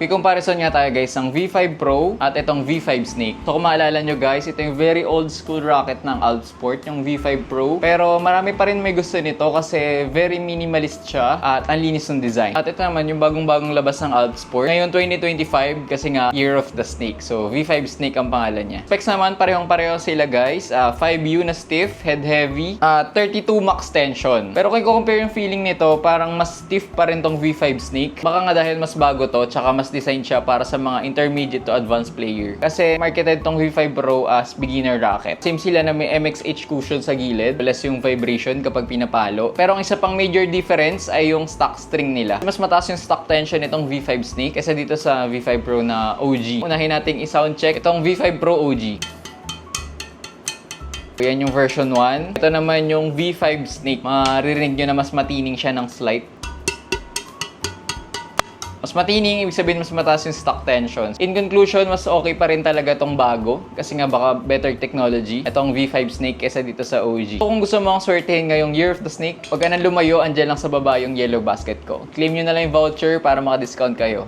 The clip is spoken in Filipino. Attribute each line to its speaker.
Speaker 1: May comparison nga tayo guys ng V5 Pro at itong V5 Snake. So kung maalala nyo guys, ito yung very old school rocket ng Altsport, yung V5 Pro. Pero marami pa rin may gusto nito kasi very minimalist siya at ang linis ng design. At ito naman yung bagong-bagong labas ng Altsport. Ngayon 2025 kasi nga Year of the Snake. So V5 Snake ang pangalan niya. Specs naman parehong-pareho sila guys. 5U na stiff, head heavy, 32 max tension. Pero kung i-compare yung feeling nito, parang mas stiff pa rin tong V5 Snake. Baka nga dahil mas bago to, tsaka mas design siya para sa mga intermediate to advanced player. Kasi marketed tong V5 Pro as beginner rocket. Same sila na may MXH cushion sa gilid, plus yung vibration kapag pinapalo. Pero ang isa pang major difference ay yung stock string nila. Mas mataas yung stock tension nitong V5 Snake kaysa dito sa V5 Pro na OG. Unahin nating i-sound check itong V5 Pro OG. Yan yung version 1. Ito naman yung V5 Snake. Maririnig nyo na mas matining siya ng slight. Mas matining, ibig sabihin mas mataas yung stock tension. In conclusion, mas okay pa rin talaga tong bago kasi nga baka better technology itong V5 Snake kesa dito sa OG. So, kung gusto mo ang swertehin ngayong Year of the Snake, huwag ka nang lumayo, andyan lang sa baba yung yellow basket ko. Claim nyo na lang yung voucher para maka-discount kayo.